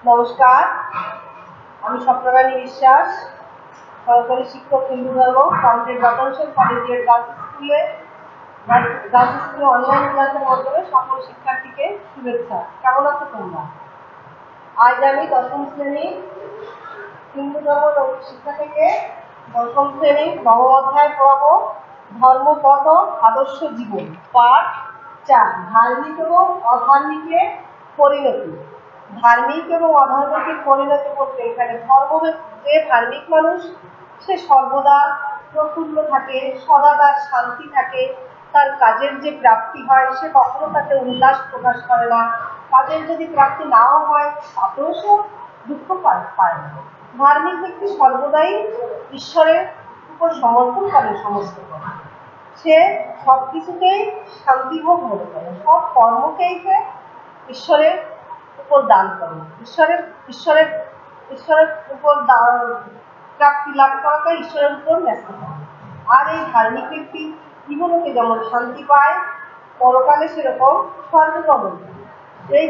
নমস্কার, আমি স্বপ্নরানী বিশ্বাস, সরকারি শিক্ষক, হিন্দু ধর্ম, কাউন্টের রতনসেন কলেজিয়েট গার্লস স্কুলে অনলাইন ক্লাসের মাধ্যমে সকল শিক্ষার্থীকে শুভেচ্ছা। কেমন আছো তোমরা? আজ আমি দশম শ্রেণীর হিন্দু ধর্ম শিক্ষা থেকে দশম শ্রেণীর নবম অধ্যায় পড়াবো ধর্মপদ আদর্শ জীবন, পাঠ 4, ধার্মিক এবং অধার্মিকের পরিণতি। ধার্মিক এবং অধার্মিকের পরিণতি বলতে এখানে যে ধার্মিক মানুষ সে সর্বদা প্রফুল্ল থাকে, সদা তার শান্তি থাকে, তার কাজের যে প্রাপ্তি হয় সে কখনো তাকে উল্লাস প্রকাশ করে না, কাজের যদি প্রাপ্তি নাও হয় তাতেও সে দুঃখ পায় না। ধার্মিক ব্যক্তি সর্বদাই ঈশ্বরের উপর সমর্পণ করে, সমস্ত করে সে সবকিছুকেই শান্তিভোগ মনে করে, সব কর্মকেই সে ঈশ্বরের উপর দান করে, ঈশ্বরের উপর প্রাপ্তি লাভ করাকে ঈশ্বরের উপর ন্যস্ত করে। আর এই ধার্মিক ব্যক্তি জীবনকে যেমন শান্তি পায়, পরকালে সেরকম স্বর্গগমন। এই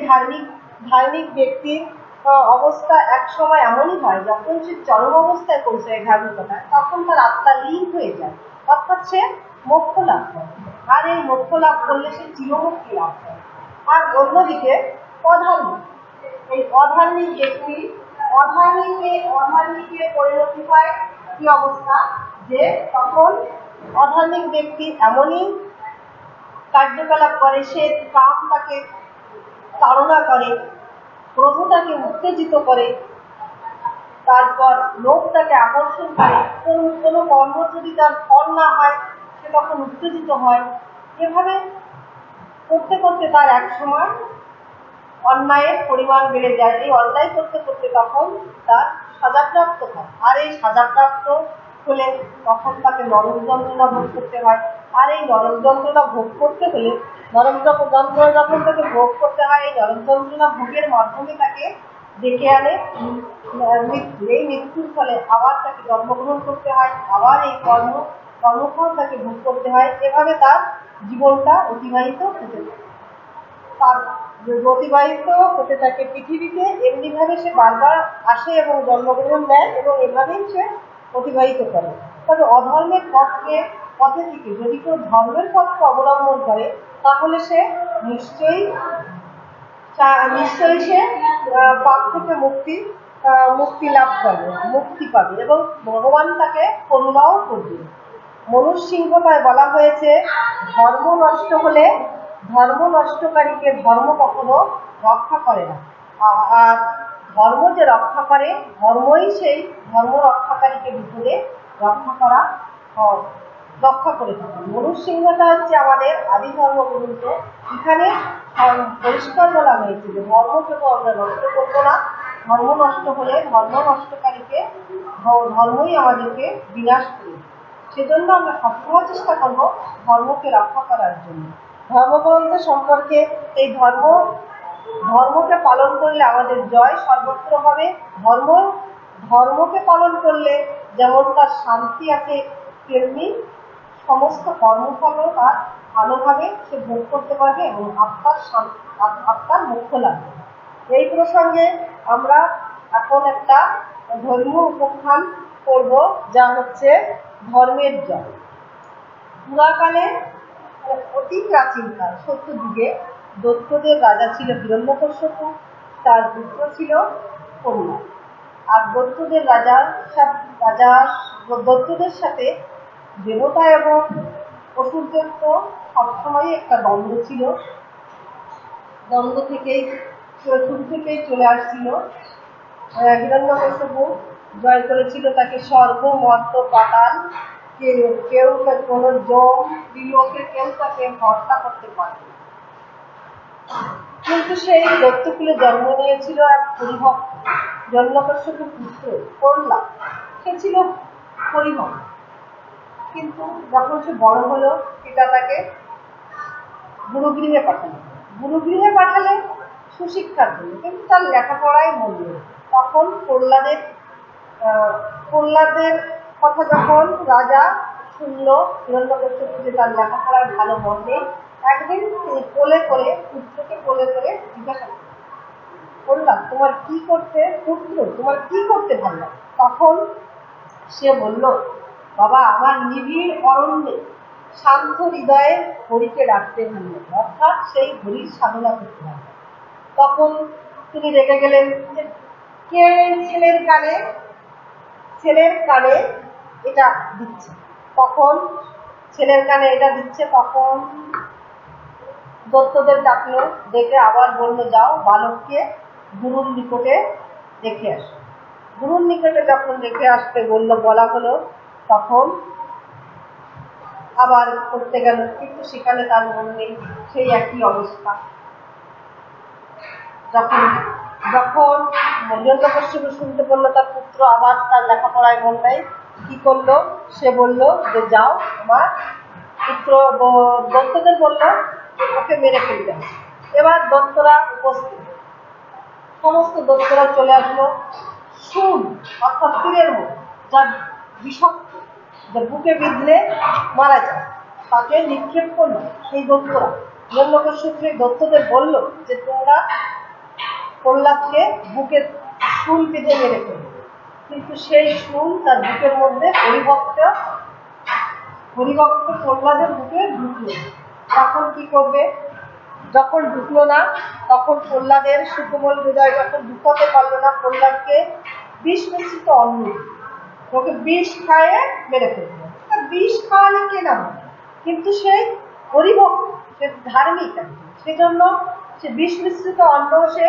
ধার্মিক ব্যক্তির অবস্থা এক সময় এমনই হয়, যখন সে চরম অবস্থায় পৌঁছায় ধার্মিকতায়, তখন তার আত্মা লীন হয়ে যায়, অর্থাৎ সে মোক্ষ লাভ করে। আর এই মোক্ষ লাভ করলে সে চিরমুক্তি লাভ করে। আর অন্যদিকে এই অধার্মিক ব্যক্তি অধার্মিকের পরিণতি হয় কি অবস্থা, যে তখন অধার্মিক ব্যক্তি এমনই কার্যকলাপ করে, সে কাম তাকে তাড়না করে, ক্রোধ তাকে উত্তেজিত করে, তারপর লোভ তাকে আকর্ষণ করে, কোনো কর্ম যদি তার ফল না হয় সে তখন উত্তেজিত হয়। এভাবে করতে করতে তার এক সময় অন্যায়ের পরিমাণ বেড়ে যায়। এই অন্যায় করতে করতে তখন তার সাজাপ্রাপ্ত হয়। আর এই সাজাপ্রাপ্ত হলে তখন তাকে নরক যন্ত্রণা ভোগ করতে হয়। আর এই নরক যন্ত্রণা ভোগ করতে হলে যখন তাকে ভোগ করতে হয়, এই নরক যন্ত্রণা ভোগের মাধ্যমে তাকে ডেকে আনে মৃত্যু। এই মৃত্যুর ফলে আবার তাকে জন্মগ্রহণ করতে হয়, আবার এই কর্মফল তাকে ভোগ করতে হয়। এভাবে তার জীবনটা অতিবাহিত হতে থাকে পৃথিবীতে। এমনিভাবে সে বারবার আসে এবং জন্মগ্রহণ নেয় এবং এভাবেই সে অতিবাহিত করে। তবে অধর্মের পথে থেকে যদি কেউ ধর্মের পথকে অবলম্বন করে, তাহলে সে নিশ্চয়ই সে পাপ থেকে মুক্তি লাভ করবে, মুক্তি পাবে এবং ভগবান তাকে করুণাও করবে। মনুসিংহতায় বলা হয়েছে, ধর্ম নষ্টকারীকে ধর্ম কখনো রক্ষা করে না। আর ধর্ম যে রক্ষা করে, ধর্মই সেই ধর্ম রক্ষাকারীকে বিপদে রক্ষা করে থাকে। মনুসিংহতা হচ্ছে আমাদের আদি ধর্মগ্রন্থ। এখানে পরিষ্কার বলা হয়েছে যে ধর্মকেও আমরা নষ্ট করবো না, ধর্ম নষ্ট হলে ধর্মই আমাদেরকে বিনাশ করে। সেজন্য আমরা সবসময় চেষ্টা করবো ধর্মকে রক্ষা করার জন্য। ধর্মগ্রন্থ সম্পর্কে এই ধর্মকে পালন করলে আমাদের জয় সর্বত্র হবে। ধর্মকে পালন করলে যেমন তার শান্তি আছে, তেমনি সমস্ত কর্মফলও তার ভালোভাবে সে ভোগ করতে পারবে এবং আত্মার মোক্ষ লাগবে। এই প্রসঙ্গে আমরা এখন একটা ধর্মীয় উপাখ্যান করব, যা হচ্ছে ধর্মের জয়। পুরাকালে অতি প্রাচীনকাল সত্যযুগে দৈত্যদের রাজা ছিল হিরণ্যকশ্যপু, তার পুত্র ছিল প্রহ্লাদ। আর দৈত্যদের সাথে দেবতা এবং অসুরদের তো সবসময় একটা দ্বন্দ্ব ছিল। দ্বন্দ্ব শুরু থেকেই চলে আসছিল। হিরণ্যকশ্যপু জয় করেছিল তাকে স্বর্গ, মর্ত, পাতাল, কেউ কোনো যম, ত্রিলোকে কেউ তাকে হত্যা করতে পারে। কিন্তু সেই দৈত্যকুলে জন্ম নিয়েছিল এক হরিভক্ত, হিরণ্যকশ্যপুর পুত্র প্রহ্লাদ। সে ছিল হরিভক্ত, কিন্তু যখন সে বড় হলো, পিতা তাকে গুরুগৃহে পাঠালে সুশিক্ষার জন্য, কিন্তু তার লেখাপড়ায় মন নেই। তখন প্রহ্লাদের কথা যখন রাজা শুনল, হিরণ্যকশ্যপু যে তার লেখাপড়ায় ভালো মন নেই, একদিন পুত্রকে কোলে করে জিজ্ঞাসা করলাম, তোমার কি করতে পুত্র, তোমার কি করতে ভালো লাগে? তখন সে বলল, বাবা, আমার নিবিড় অরণ্যে শান্ত হৃদয়ে হরিকে ডাকতে ভালো লাগে, অর্থাৎ সেই হরির সাধনা করতে ভালো লাগে। তখন তিনি রেগে গেলেন যে কে ছেলের কানে এটা দিচ্ছে। তখন ছেলের কানে এটা দিচ্ছে, তখন দত্তদের ডাকলো, ডেকে আবার বললো, যাও বালককে গুরুর নিকটে রেখে আসো। গুরুর নিকটে যখন রেখে আসতে বলা হলো, তখন আবার করতে গেল, কিন্তু সেখানে তার মন নেই, সেই একই অবস্থা। যখন হিরণ্যকশিপু শুনতে বললো তার পুত্র আবার তার লেখাপড়ায় মন নেই, কি করলো? সে বললো যে যাও, আমার পুত্র দত্তদের বললো ওকে মেরে ফেলতে হবে। এবার দত্তরা উপস্থিত, সমস্ত দত্তরা চলে আসলো। শুন অর্থাৎ তীরের মতো, যা বিষাক্ত, যা বুকে বিঁধলে মারা যায়, তাকে নিক্ষেপ করলো সেই দত্তরা। হিরণ্যকশিপু দত্তদের বলল যে তোমরা প্রহ্লাদকে বুকে শুল বেঁধে মেরে ফেলবে, কিন্তু সেই শুল তার বুকের মধ্যে হরিভক্ত প্রহ্লাদের বুকে ঢুকলো। তখন কি করবে? যখন ঢুকলো না, তখন প্রহ্লাদের সুকোমল হৃদয় যখন ঢুকাতে পারলো না, প্রহ্লাদকে বিষ মিশ্রিত অন্ন, ওকে বিষ খাইয়ে মেরে ফেললো। বিষ খাওয়ালে কে না, কিন্তু সেই হরিভক্ত, সে ধার্মিক, সেজন্য সে বিষ মিশ্রিত অন্ন সে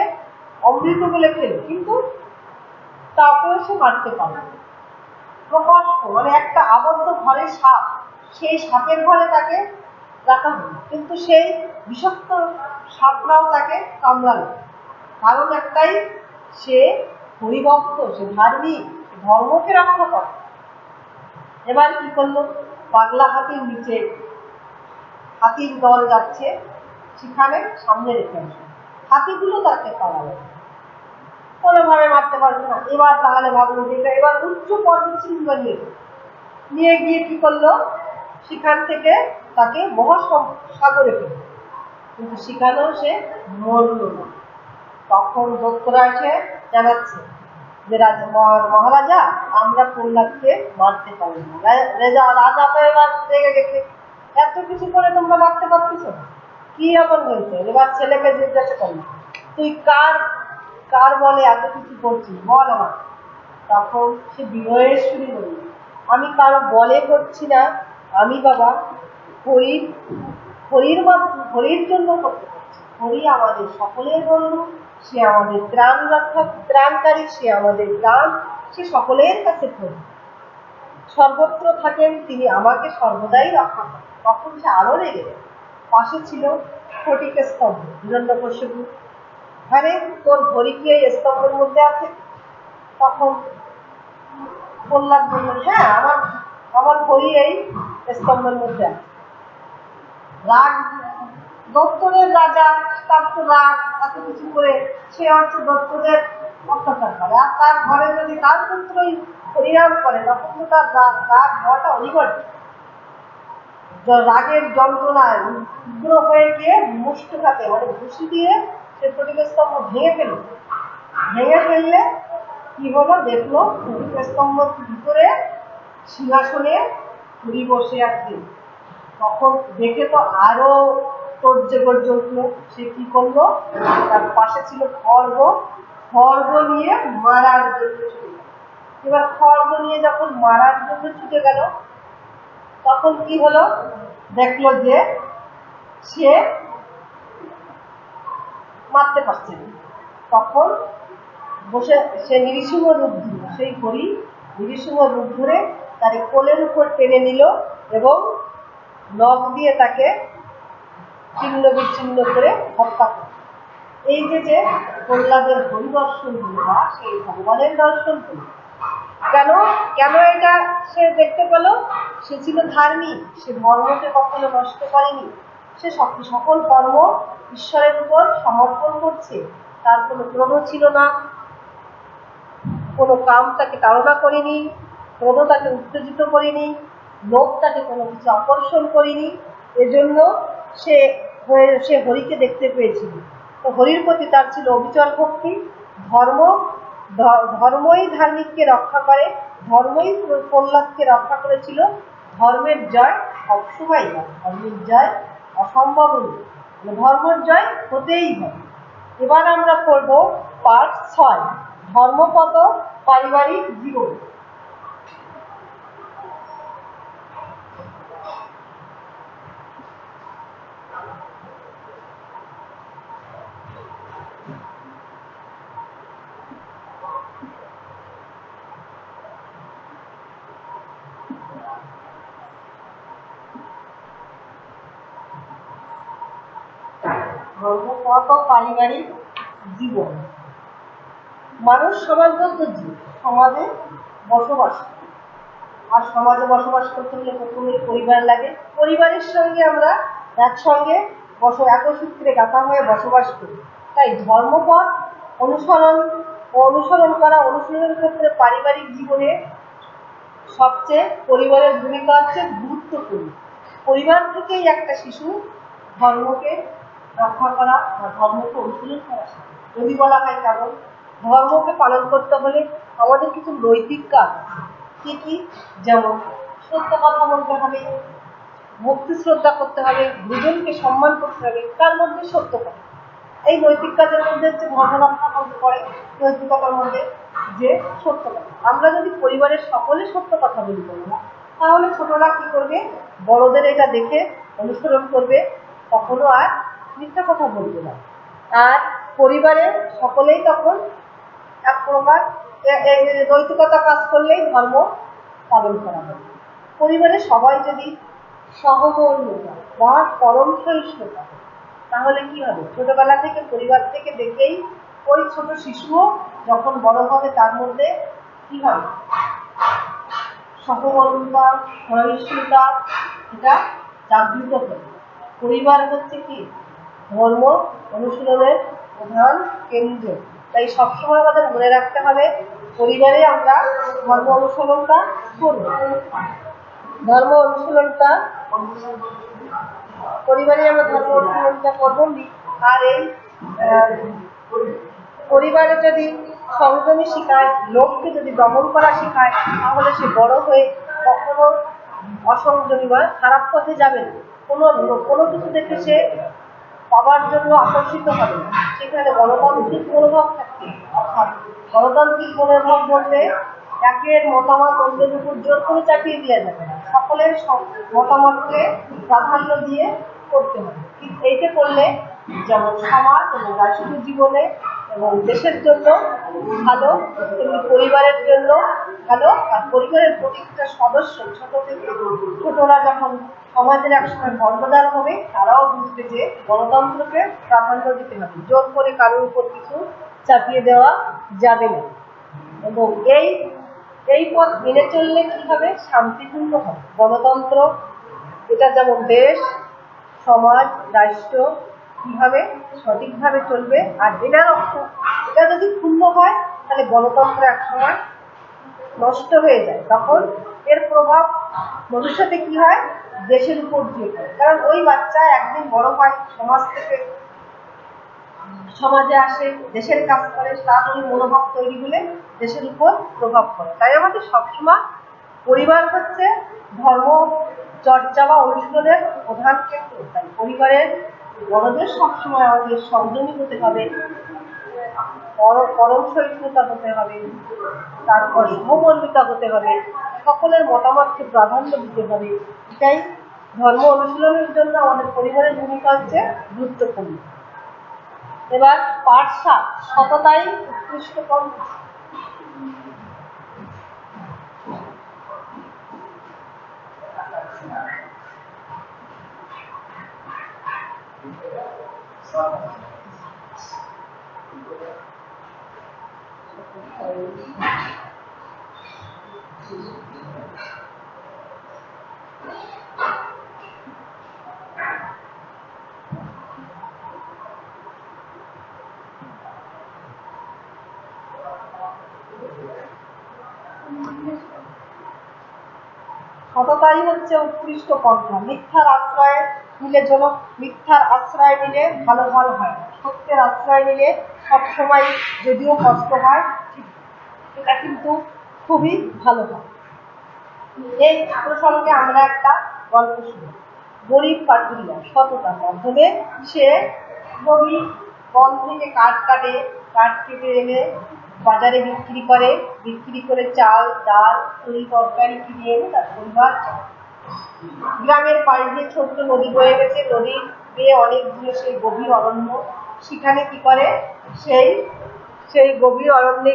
অমৃত বলে খেল, কিন্তু তাকেও সে মারতে পারল। প্রকষ্ট মানে একটা আবদ্ধ ঘরে সাপ, সেই সাপের ঘরে তাকে রাখা হলো, কিন্তু সেই বিষাক্ত সাপরাও তাকে কামড়ালো। কারণ একটাই, সে হরিভক্ত, সে ধার্মিক, ধর্মকে রক্ষা করে। এবার কি করলো? পাগলা হাতির নিচে হাতির দল যাচ্ছে, সেখানে সামনে রেখে আসে। হাতিগুলো তাকে পালালো, কোনোভাবে মারতে পারবে না। এবার তাহলে ভাবলো যে এবার উচ্চ পর্বতশৃঙ্গ নিয়ে গিয়ে কি করলো? সেখান থেকে তাকে মহাসাগরে ফেলল, কিন্তু সেখানেও সে মরল না। তখন দত্তরা এসে জানাচ্ছে যে মহারাজা, আমরা প্রহ্লাদকে মারতে পারি না। রাজা তো এবার রেগে গেছে, এত কিছু করে তোমরা মারতে পারতেছ, কি এমন হয়েছে? এবার ছেলেকে জিজ্ঞাসা করলো, তুই কার বলে এত কিছু করছিস, বল আমার। তখন সে বিনয়ের সুরে বলল, আমি কারো বলে করছি না, আমি বাবা হরির জন্য করতে পারছি। হরি আমাদের সকলের বন্ধু, সে আমাদের ত্রাণকারী, সে আমাদের প্রাণ, সে সকলের কাছে হরি, সর্বত্র থাকেন, তিনি আমাকে সর্বদাই রক্ষা করেন। তখন সে আরো রেগে গেল। পাশে ছিল স্ফটিকের স্তম্ভ। হিরণ্যকশিপু, আরে তোর হরি কি এই স্তম্ভের মধ্যে আছে? তখন প্রহ্লাদ বলল, হ্যাঁ, আমার হরি এই স্তম্ভের মধ্যে আছে। রাগ, দত্তদের রাজা, তার তো রাগ, এত কিছু করে সে হচ্ছে দত্তদের অত্যাচার করে, আর তার ঘরে যদি তার পুত্রই হরিনাম করে, তখন তো তার রাগ হওয়াটা অনিবার্য। রাগের যন্ত্রণায় উগ্র হয়ে গিয়ে মুষ্টিঘাতে মানে ঘুষি দিয়ে সে স্ফটিকের স্তম্ভ ভেঙে ফেললে কি হলো? দেখলো স্ফটিকের স্তম্ভ ভিতরে সিংহাসনে হরি বসে আছে। তখন দেখে তো আরো তর্জে গর্জে উঠলো। সে কি করলো? তার পাশে ছিল খড়গ নিয়ে মারার জন্য ছুটে গেল। এবার খড়গ নিয়ে যখন মারার জন্য ছুটে গেল, তখন কি হলো? দেখলো যে সে মারতে পারছে না। তখন বসে সে নৃসিংহ রূপ ধরল, সেই হরি নৃসিংহ রূপ ধরে তার কোলের উপর টেনে নিল এবং নখ দিয়ে তাকে ছিন্ন বিচ্ছিন্ন করে হত্যা করল। এই যে প্রহ্লাদের হরি দর্শন হল বা সেই ভগবানের দর্শন হল, কেন এটা সে দেখতে পেল? সে ছিল ধার্মিক, সে ধর্মকে কখনো নষ্ট করেনি, সে সকল কর্ম ঈশ্বরের উপর সমর্পণ করছে, তার কোনো ক্রোধ ছিল না, কোনো কাম তাকে তাড়না করেনি, ক্রোধ তাকে উত্তেজিত করেনি, লোভ তাকে কোনো কিছু আকর্ষণ করেনি। এজন্য সে হরিকে দেখতে পেয়েছিল। তো হরির প্রতি তার ছিল অবিচল ভক্তি। ধর্মই ধার্মিককে রক্ষা করে, ধর্মই প্রহ্লাদকে রক্ষা করেছিল। ধর্মের জয় সবসময় হয়, ধর্মের জয় অসম্ভব নয়, ধর্মের জয় হতেই হবে। এবার আমরা পড়ব পাঠ 6, ধর্মপদ পারিবারিক জীবন। ধর্মপদ পারিবারিক জীবন। মানুষ সমাজবদ্ধ জীব, সমাজে বসবাস করে। আর সমাজে বসবাস করতে হলে প্রথমে পরিবার লাগে। পরিবারের সঙ্গে আমরা একসঙ্গে একসূত্রে গাঁথা হয়ে বসবাস করি। তাই ধর্মপথ অনুসরণ করা, অনুশীলনের ক্ষেত্রে পারিবারিক জীবনে সবচেয়ে পরিবারের ভূমিকা হচ্ছে গুরুত্বপূর্ণ। পরিবার থেকেই একটা শিশু ধর্মকে রক্ষা করা বা ধর্মকে অনুশীলন করা শেখে। যদি বলা হয় কেমন, ধর্মকে পালন করতে হলে আমাদের কিছু নৈতিক কাজ কি কি, যেমন সত্য কথা বলতে হবে, ভক্তি শ্রদ্ধা করতে হবে, গুরুজনকে সম্মান করতে হবে, তার মধ্যে সত্য কথা। এই নৈতিক কাজের মধ্যে হচ্ছে ধর্ম রক্ষা করতে পারে নৈতিকতার মধ্যে যে সত্য কথা। আমরা যদি পরিবারের সকলে সত্য কথা বলি না, তাহলে ছোটরা কি করবে, বড়দের এটা দেখে অনুসরণ করবে, কখনো আর মিথ্যা কথা বলবে না। আর পরিবারের সকলেই তখন এক প্রকার নৈতিকতা কাজ করলেই ধর্ম পালন করা হবে। পরিবারের সবাই যদি সহমর্মিতা বা পরম সহিষ্ণুতা, তাহলে কি হবে, ছোটবেলা থেকে পরিবার থেকে দেখেই ওই ছোট শিশুও যখন বড় হবে তার মধ্যে কি হবে, সহমর্মিতা, সহিষ্ণুতা, এটা জাগৃত হবে। পরিবার হচ্ছে কি ধর্ম অনুশীলনের প্রধান কেন্দ্র। তাই সবসময় আমাদের মনে রাখতে হবে পরিবারে আমরা ধর্ম অনুশীলনটা করব। ধর্ম অনুশীলনটা পরিবারে আমরা ধর্ম অনুশীলনটা করব। আর এই পরিবারে যদি সংযমী শিখায়, লোককে যদি দমন করা শেখায়, তাহলে সে বড় হয়ে কখনো অসংযমী বা খারাপ পথে যাবে না। কোনো কিছু দেখে সে পাবার জন্য আকর্ষিত হবে না। সেখানে গণতান্ত্রিক মনোভাব থাকবে। অর্থাৎ গণতান্ত্রিক মনোভাব বলতে একের মতামত অন্যের উপর জোর করে চাপিয়ে দেওয়া যাবে না, সকলের মতামতকে প্রাধান্য দিয়ে করতে হবে। ঠিক এইটা করলে যেমন সমাজ এবং রাষ্ট্রীয় জীবনে এবং দেশের জন্য ভালো, তেমনি পরিবারের জন্য ভালো। আর পরিবারের প্রত্যেকটা সদস্য ছোটরা যখন সমাজের একসময় কর্মদার হবে, তারাও বুঝবে যে গণতন্ত্রকে প্রাধান্য দিতে হবে, জোর করে কারোর উপর কিছু চাপিয়ে দেওয়া যাবে না। এবং এই পথ মেনে চললে কি হবে, শান্তিপূর্ণ হবে গণতন্ত্র। এটা যেমন দেশ, সমাজ, রাষ্ট্র কিভাবে সঠিকভাবে চলবে। আর এটা যদি ক্ষুণ্ণ হয়, তাহলে গণতন্ত্র একসময় নষ্ট হয়ে যায়। তখন এর প্রভাব ভবিষ্যতে কি হয়, দেশের উপর দিয়ে পড়ে। কারণ ওই বাচ্চা একদিন বড় হয়, সমাজ থেকে সমাজে আসে, দেশের কাজ করে, তার ওই মনোভাব তৈরি হলে দেশের উপর প্রভাব পড়ে। তাই আমাদের সবসময় পরিবার হচ্ছে ধর্ম চর্চা বা অনুশীলনের প্রধান কেন্দ্র। তাই পরিবারের বড়দের সবসময় আমাদের সংযমী হতে হবে, পরম সহিষ্ণুতা হতে হবে, তারপর সহমর্মিতা হতে হবে, সকলের মতামতকে প্রাধান্য দিতে হবে। এটাই ধর্ম অনুশীলনের জন্য আমাদের পরিবারের ভূমিকা হচ্ছে গুরুত্বপূর্ণ। এবার পাঠ 7, সততাই উৎকৃষ্ট পন্থা। সততাই হচ্ছে উৎকৃষ্ট পন্থা। মিথ্যার আশ্রয় নিলে ভালো হয় না। সত্যের আশ্রয় নিলে সবসময় যদিও কষ্ট হয়, এটা কিন্তু খুবই ভালো হয়। এই প্রসঙ্গে আমরা একটা গল্প শুনি। গরিব কাঠুরিয়া সততার মাধ্যমে সে গভীর বন থেকে কাঠ কাটে, কাঠ কেটে এনে বাজারে বিক্রি করে চাল ডাল তরি তরকারি কিনে এনে তার পরিবার চালায়। গ্রামের পাড়ে দিয়ে ছোট্ট নদী বয়ে গেছে, নদীর বেয়ে অনেক দূরে সেই গভীর অরণ্য। সেখানে কি করে, সেই গভীর অরণ্যে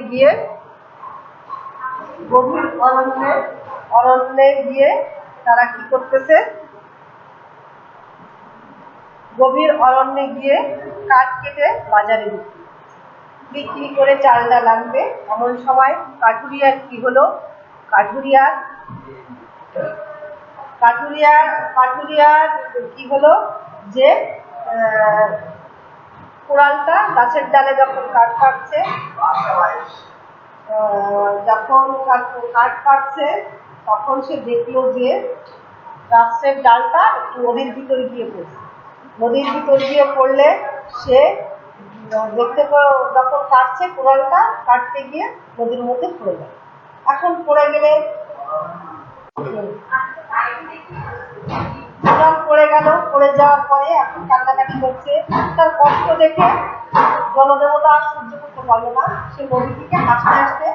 গিয়ে তারা কি করতেছে, গভীর অরণ্যে গিয়ে কাঠ কেটে বাজারে বিক্রি করে চাল ডাল আনবে। এমন সময় কাঠুরিয়ার কি হলো, কাঠুরিয়ার কি হলো যে কোড়ালটা গাছের ডালে যখন কাঠ কাটছে তখন সে দেখলো যে গাছের ডালটা একটু নদীর ভিতরে গিয়ে পড়ছে। নদীর ভিতর গিয়ে পড়লে সে দেখতে যখন কাটছে কোড়ালটা কাটতে গিয়ে নদীর মধ্যে পড়ে যায়। এখন পড়ে গেলে পড়ে যাওয়ার পরে এখন কান্নাকাটি করছে। তার কষ্ট দেখে জলদেবতা আর সহ্য করতে পারলো না, সে নদী থেকে হাসতে হাসতে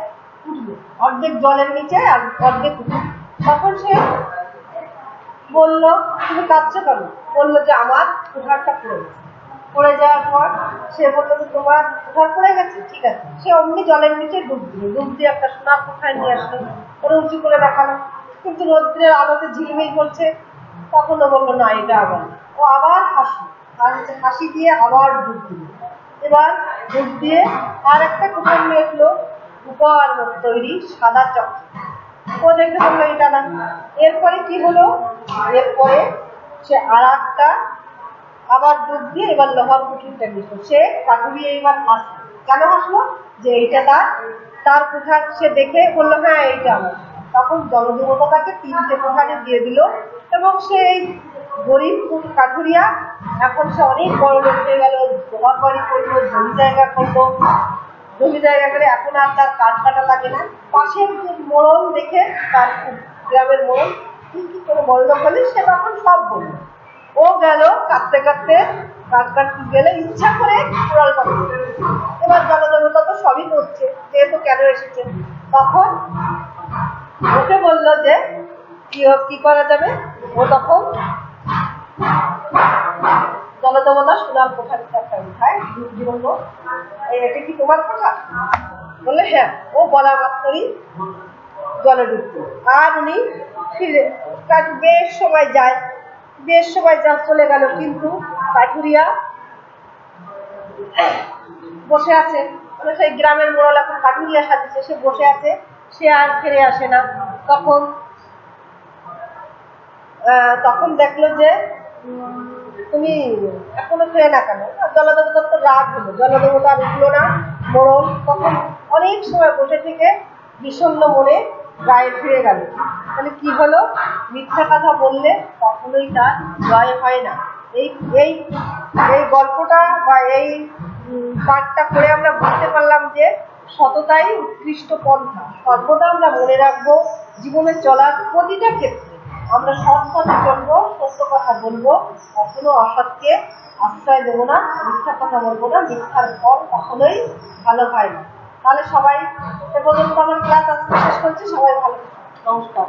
উঠলো, অর্ধেক জলের নিচে আর অর্ধেক উঠলো। তখন সে বললো, তুমি কাঁদছো কেন? বললো যে আমার কুঠারটা পড়ে গেছে। পড়ে যাওয়ার পর সে বললো যে তোমার কুঠার পড়ে গেছে, ঠিক আছে। সে অমনি জলের নিচে ডুব দিয়ে একটা সোনার কুঠার নিয়ে আসলো, ওরা উঁচু করে দেখালো, কিন্তু রৌদ্রের আলোতে ঝিলমিল করছে। তখনও বললো না, এটা আবার। ও আবার হাসি দিয়ে আবার ডুব দিল। এবার ডুব দিয়ে আর একটা কুঠার নিয়ে এসলো, রূপার মতো তৈরি সাদা চকচক। ও দেখে বললো এটা না। এরপরে কি হলো, এরপরে সে আর একটা আবার ডুব দিয়ে এবার লোহার কুঠিরটা নিল। সে কাঠুরিয়া এবার হাসলো। কেন হাসলো? যে এইটা তার কুঠার। সে দেখে বললো হ্যাঁ এইটা আমার। তখন জলদেবতা তাকে 3টে কুঠারে দিয়ে দিল এবং সেই গরিব কাঠুরিয়া এখন সে অনেক বড় লোক হয়ে গেল, ঘর বাড়ি করলো, জমি জায়গা করে এখন আর তার কাঠ কাটা লাগে না। পাশের মোড়ল দেখে, তার গ্রামের মোড়ল কি করে বড় লোক হলে, সে তখন সব বলল। ও গেল কাঁদতে কাঁদতে, কাঠ কাটতে গেলে ইচ্ছা করে কোড়াল কাটতে। এবার জলদেবতা তো সবই করছে, যেহেতু কেন এসেছে। তখন ওকে বললো যে কি করা যাবে। ও তখন জলদেবতা সোনার কোঠারিতে একটা উঠায়, বললো এটা কি তোমার কোঠা? বললে হ্যাঁ। ও বলা মাত্রই জলে ডুবতো। আর উনি ফিরে বেশ সময় চলে গেল, কিন্তু কাঠুরিয়া বসে আছে। মানে সেই গ্রামের মোড়ল এখন কাঠুরিয়া সাজিয়েছে, সে বসে আছে, সে আর ফিরে আসে না। তখন দেখলো যে তুমি এখনো ফিরে না কেন? জলদেবতার তো রাগ হলো, জলদেবতা উঠলো না। মোড়ল তখন অনেক সময় বসে থেকে বিষণ্ণ মনে গায়ে ফিরে গেল। তাহলে কি হলো, মিথ্যা কথা বললে কখনোই তার জয় হয় না। এই গল্পটা বা এই পাঠটা করে আমরা বুঝতে পারলাম যে সততাই উৎকৃষ্ট পন্থা। সর্বদা আমরা মনে রাখবো, জীবনে চলার প্রতিটা ক্ষেত্রে আমরা সৎ পথে চলবো, সত্য কথা বলবো, কখনো অসৎকে আশ্রয় দেবো না, মিথ্যা কথা বলবো না। মিথ্যার ফল কখনোই ভালো হয় না। তাহলে সবাই এ পর্যন্ত আমার ক্লাস আজকে শেষ করছি। সবাই ভালো, নমস্কার।